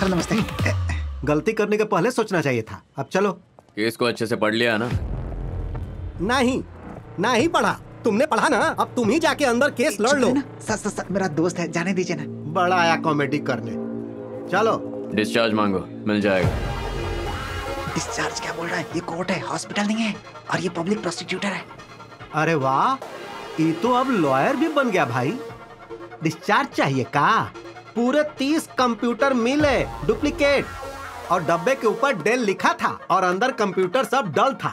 Sir नमस्ते। गलती करने के पहले सोचना चाहिए था। अब चलो। केस को अच्छे से पढ़ लिया ना? नहीं पढ़ा। तुमने पढ़ा ना, अब तुम ही जाके अंदर केस लड़ लो। सर मेरा दोस्त है, जाने दीजिए ना। बड़ा आया कॉमेडी करने। चलो। डिस्चार्ज मांगो, मिल जाएगा। डिस्चार्ज क्या बोल रहा है? ये कोर्ट है, हॉस्पिटल नहीं है, और ये पब्लिक प्रोसिक्यूटर है। अरे वाह, ये तो अब लॉयर भी बन गया भाई। डिस्चार्ज चाहिए का? पूरे 30 कंप्यूटर मिले डुप्लीकेट, और डब्बे के ऊपर डेल लिखा था और अंदर कंप्यूटर सब डल था।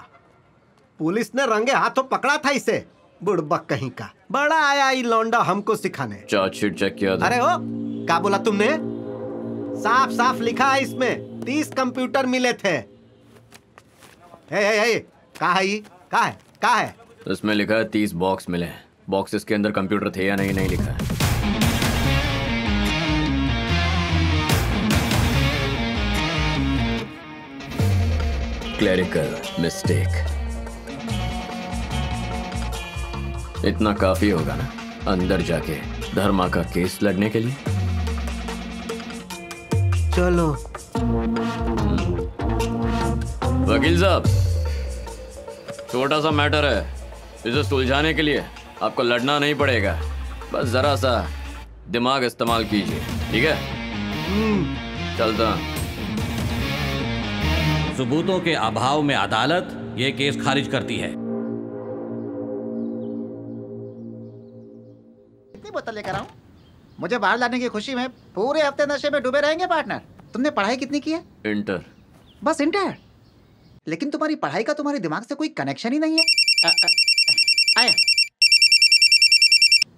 पुलिस ने रंगे हाथों पकड़ा था इसे, बुड़बक कहीं का। बड़ा आया ये लौंडा हमको सिखाने। चार्जशीट चेक किया था। अरे ओ, क्या बोला तुमने? साफ साफ लिखा है इसमें 30 कंप्यूटर मिले थे। कहाँ है ये? कहाँ है? इसमें लिखा है 30 बॉक्स मिले हैं। बॉक्सेस के अंदर कंप्यूटर थे या नहीं लिखा है। Clerical mistake. इतना काफी होगा ना अंदर जाके धर्मा का केस लड़ने के लिए? चलो। वकील साहब, छोटा सा मैटर है, इसे सुलझाने के लिए आपको लड़ना नहीं पड़ेगा, बस जरा सा दिमाग इस्तेमाल कीजिए, ठीक है? चलता। सबूतों के अभाव में अदालत ये केस खारिज करती है। कितनी बोतल लेकर आऊं? मुझे बाहर लाने की खुशी में पूरे हफ्ते नशे में डूबे रहेंगे पार्टनर। तुमने पढ़ाई कितनी की है? इंटर। बस इंटर? लेकिन तुम्हारी पढ़ाई का तुम्हारे दिमाग से कोई कनेक्शन ही नहीं है। आया।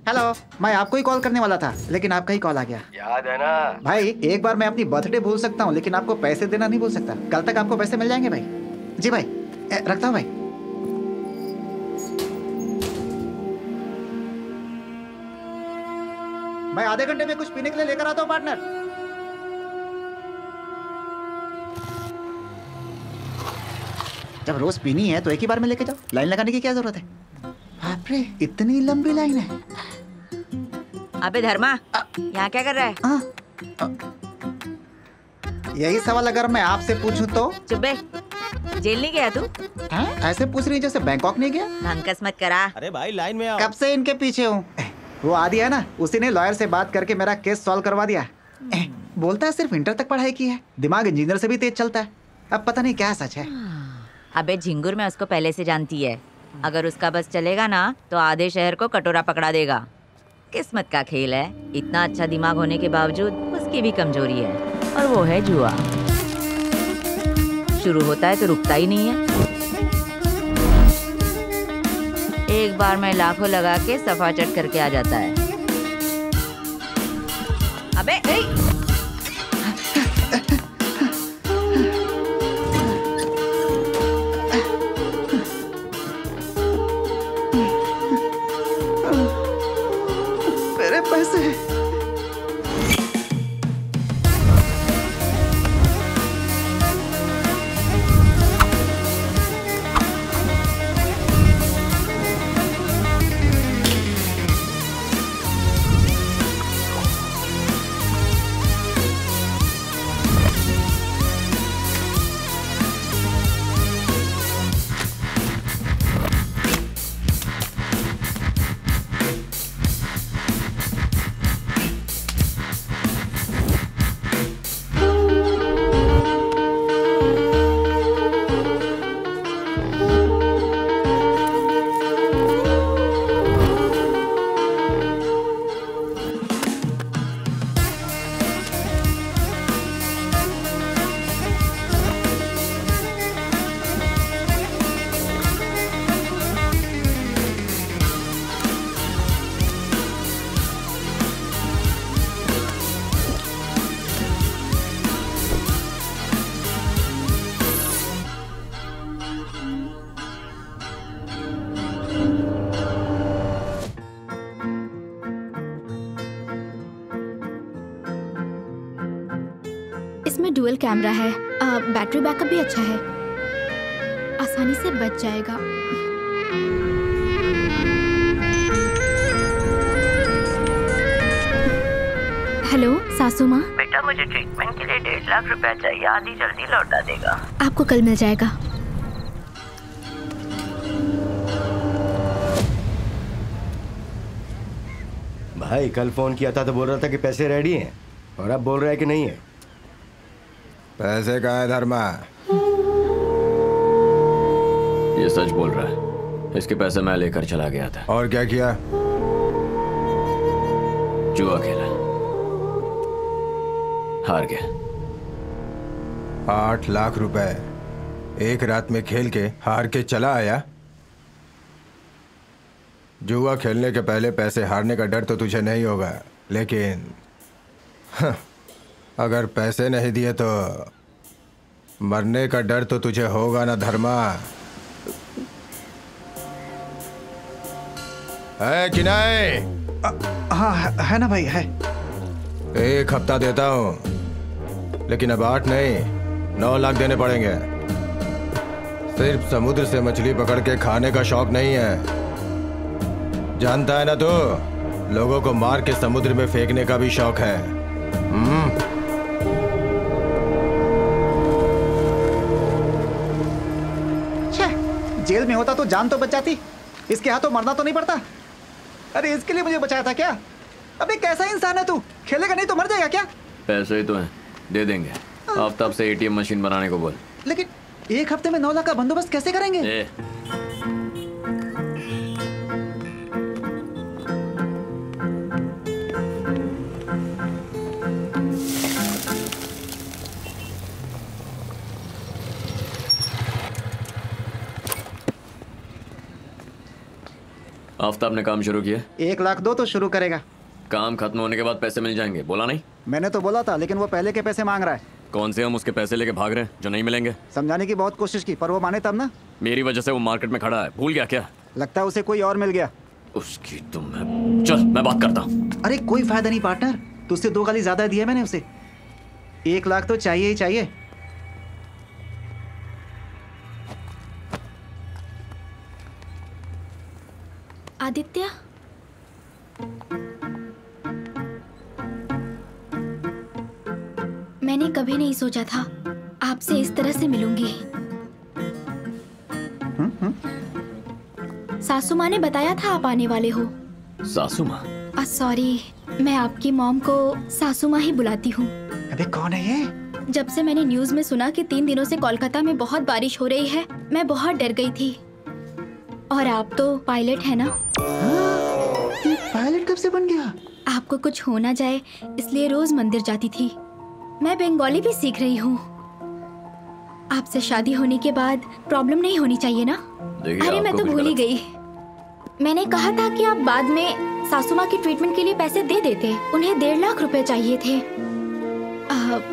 हेलो, मैं आपको ही कॉल करने वाला था, लेकिन आपका ही कॉल आ गया। याद है ना भाई, एक बार मैं अपनी बर्थडे भूल सकता हूँ, लेकिन आपको पैसे देना नहीं भूल सकता। कल तक आपको पैसे मिल जाएंगे भाई। जी भाई, रखता हूँ भाई। मैं आधे घंटे में कुछ पीने के लिए लेकर आता हूँ पार्टनर। जब रोज पीनी है तो एक ही बार में लेके जाओ, लाइन लगाने की क्या जरूरत है? बाप रे, इतनी लंबी लाइन है। अबे धर्मा, यहाँ क्या कर रहा है? यही सवाल अगर मैं आपसे पूछूं तो? चुप बे, जेल नहीं गया तू? ऐसे पूछ रही जैसे बैंकॉक नहीं गया। भंकस मत करा। अरे भाई लाइन में आओ। कब से इनके पीछे हूँ। वो आदि है ना, उसी ने लॉयर से बात करके मेरा केस सॉल्व करवा दिया। बोलता है सिर्फ इंटर तक पढ़ाई की है, दिमाग इंजीनियर से भी तेज चलता है। अब पता नहीं क्या सच है। अबे झिंगुर मैं उसको पहले से जानती है, अगर उसका बस चलेगा ना तो आधे शहर को कटोरा पकड़ा देगा। किस्मत का खेल है, इतना अच्छा दिमाग होने के बावजूद उसकी भी कमजोरी है, और वो है जुआ। शुरू होता है तो रुकता ही नहीं है। एक बार में लाखों लगा के सफा चट करके आ जाता है। अबे मेरे पैसे। इसमें डुअल कैमरा है, बैटरी बैकअप भी अच्छा है, आसानी से बच जाएगा। हेलो सासू माँ, बेटा मुझे ट्रीटमेंट के लिए 1.5 लाख रुपया चाहिए, आधी जल्दी लौटा देगा। आपको कल मिल जाएगा। भाई कल फोन किया था तो बोल रहा था कि पैसे रेडी हैं, और अब बोल रहा है कि नहीं है। पैसे कहाँ है धर्मा? ये सच बोल रहा है। इसके पैसे मैं लेकर चला गया था। और क्या किया? जुआ खेला, हार गया। 8 लाख रुपए एक रात में खेल के हार के चला आया। जुआ खेलने के पहले पैसे हारने का डर तो तुझे नहीं होगा, लेकिन अगर पैसे नहीं दिए तो मरने का डर तो तुझे होगा ना धर्मा। है कि नहीं? हाँ है ना भाई, है। 1 हफ्ता देता हूँ, लेकिन अब 8 नहीं 9 लाख देने पड़ेंगे। सिर्फ समुद्र से मछली पकड़ के खाने का शौक नहीं है, जानता है ना तू? लोगों को मार के समुद्र में फेंकने का भी शौक है। जेल में होता तो जान तो बच जाती, इसके हाथों मरना तो नहीं पड़ता। अरे इसके लिए मुझे बचाया था क्या? अबे कैसा इंसान है तू? खेलेगा नहीं तो मर जाएगा क्या? पैसे ही तो हैं, दे देंगे। आफ्ताब से एटीएम मशीन बनाने को बोल। लेकिन 1 हफ्ते में 9 लाख का बंदोबस्त कैसे करेंगे? आफ्ताब ने काम शुरू किया। 1 लाख दो तो शुरू करेगा। काम खत्म होने के बाद पैसे मिल जाएंगे, बोला नहीं? मैंने तो बोला था, लेकिन वो पहले के पैसे मांग रहा है। कौन से हम उसके पैसे लेके भाग रहे हैं जो नहीं मिलेंगे? समझाने की बहुत कोशिश की, पर वो माने तब ना। मेरी वजह से वो मार्केट में खड़ा है, भूल गया क्या? लगता है उसे कोई और मिल गया। उसकी तो चल मैं बात करता हूँ। अरे कोई फायदा नहीं पार्टनर, तुझसे 2 गाली ज्यादा दिया मैंने उसे। 1 लाख तो चाहिए ही चाहिए। आदित्य, मैंने कभी नहीं सोचा था आपसे इस तरह से मिलूंगी। सासू माँ ने बताया था आप आने वाले हो। सासू माँ? सॉरी, मैं आपकी मॉम को सासू माँ ही बुलाती हूँ। अबे कौन है ये? जब से मैंने न्यूज में सुना कि 3 दिनों से कोलकाता में बहुत बारिश हो रही है, मैं बहुत डर गई थी। और आप तो पायलट है ना? पायलट कब से बन गया? आपको कुछ हो ना जाए इसलिए रोज मंदिर जाती थी। मैं बंगाली भी सीख रही हूँ। आपसे शादी होने के बाद प्रॉब्लम नहीं होनी चाहिए ना? अरे मैं तो भूल ही गई। मैंने कहा था कि आप बाद में सासू माँ की ट्रीटमेंट के लिए पैसे दे देते। उन्हें 1.5 लाख रुपए चाहिए थे।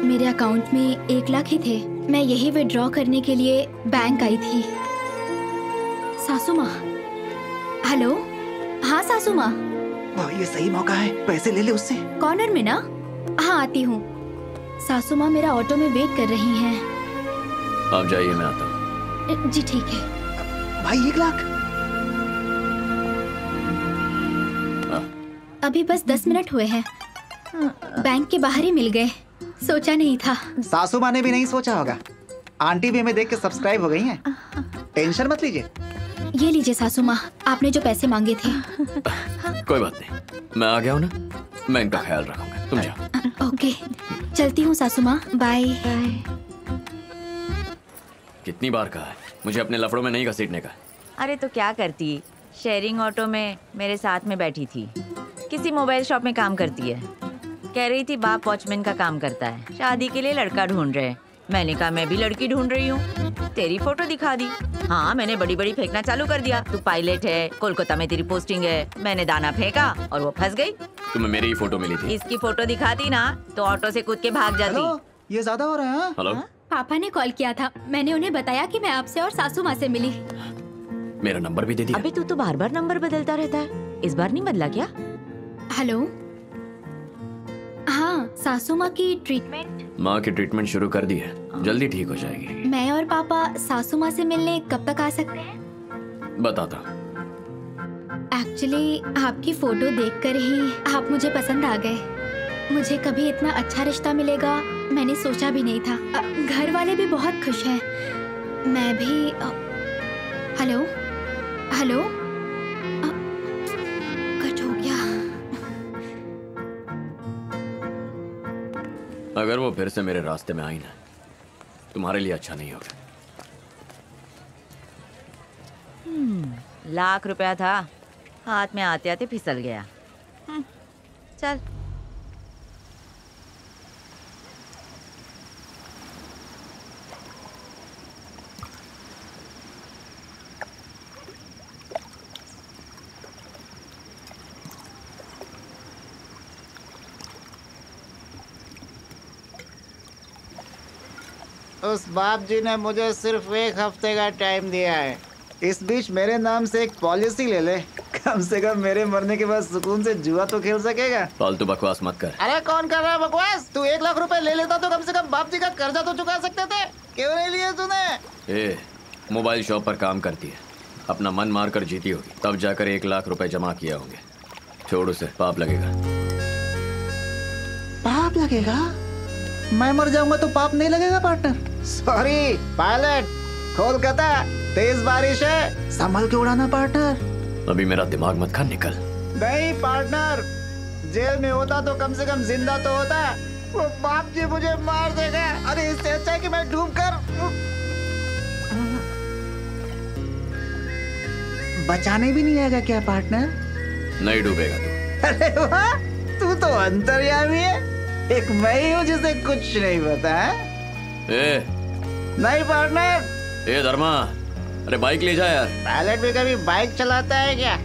मेरे अकाउंट में 1 लाख ही थे। मैं यही विड्रॉ करने के लिए बैंक आई थी। सासू माँ, हेलो। हाँ सासू माँ। ये सही मौका है, पैसे ले ले उससे। कॉर्नर में ना? हाँ आती हूँ। सासू माँ मेरा ऑटो में वेट कर रही हैं। आप जाइए, मैं आता हूँ। जी ठीक है। भाई 1 लाख? अभी बस 10 मिनट हुए हैं। बैंक के बाहर ही मिल गए, सोचा नहीं था। सासू माँ ने भी नहीं सोचा होगा। आंटी भी हमें देख के सब्सक्राइब हो गई हैं। टेंशन मत लीजिए। ये लीजिए सासू माँ, आपने जो पैसे मांगे थे। कोई बात नहीं, मैं आ गया हूँ ना, मैं इनका ख्याल रखूंगा। तुम जाओ। ओके, चलती हूँ सासू माँ, बाय। कितनी बार कहा है मुझे अपने लफड़ों में नहीं घसीटने का। अरे तो क्या करती, शेयरिंग ऑटो में मेरे साथ में बैठी थी। किसी मोबाइल शॉप में काम करती है। कह रही थी बाप वॉचमैन का काम करता है, शादी के लिए लड़का ढूंढ रहे हैं। मैंने कहा मैं भी लड़की ढूंढ रही हूँ। तेरी फोटो दिखा दी। हाँ, मैंने बड़ी बड़ी फेंकना चालू कर दिया। तू पायलट है, कोलकाता में तेरी पोस्टिंग है। मैंने दाना फेंका और वो फंस गई। तुम्हें मेरी ही फोटो मिली थी। इसकी फोटो दिखाती ना तो ऑटो से कूद के भाग जाती। हेलो, ये ज्यादा हो रहा है। हेलो, पापा ने कॉल किया था। मैंने उन्हें बताया कि मैं आपसे और सासू माँ से मिली। मेरा नंबर भी दे दिया। अबे तू तो बार बार नंबर बदलता रहता है, इस बार नहीं बदला क्या? हेलो। हाँ, सासू माँ की ट्रीटमेंट। माँ की ट्रीटमेंट शुरू कर दी है, जल्दी ठीक हो जाएगी। मैं और पापा सासू माँ से मिलने कब तक आ सकते हैं? बताता। एक्चुअली आपकी फोटो देखकर ही आप मुझे पसंद आ गए। मुझे कभी इतना अच्छा रिश्ता मिलेगा मैंने सोचा भी नहीं था। घर वाले भी बहुत खुश हैं। मैं भी हेलो हेलो कट हो गया। अगर वो फिर से मेरे रास्ते में आई ना, तुम्हारे लिए अच्छा नहीं होगा। ₹1,00,000 था, हाथ में आते आते फिसल गया। चल। उस बाप जी ने मुझे सिर्फ 1 हफ्ते का टाइम दिया है। इस बीच मेरे नाम से एक पॉलिसी ले ले, कम से कम मेरे मरने के बाद सुकून से जुआ तो खेल सकेगा। फालतू बकवास मत कर। अरे कौन कर रहा है बकवास? तू 1 लाख रुपए ले लेता तो कम से कम बाप जी का कर्जा तो चुका सकते थे। क्यों नहीं लिए तूने? मोबाइल शॉप पर काम करती है, अपना मन मार कर जीती होगी, तब जाकर 1 लाख रुपए जमा किया होंगे। छोड़ उसे, पाप लगेगा। पाप लगेगा? मैं मर जाऊंगा तो पाप नहीं लगेगा पार्टनर? सॉरी पायलट, कोलकाता तेज बारिश है, संभल के उड़ाना पार्टनर। अभी मेरा दिमाग मत खा, निकल। नहीं पार्टनर, जेल में होता तो कम से कम जिंदा तो होता। वो बाप जी मुझे मार देगा। अरे इससे अच्छा है कि मैं डूब कर बचाने भी नहीं आएगा क्या पार्टनर? नहीं डूबेगा तू। अरे वाह, तू तो अंतर्यामी है। एक मैं ही हूँ जिसे कुछ नहीं पता है। नहीं पार्टनर। धर्मा, अरे बाइक ले जा यार। पायलट भी कभी बाइक चलाता है क्या?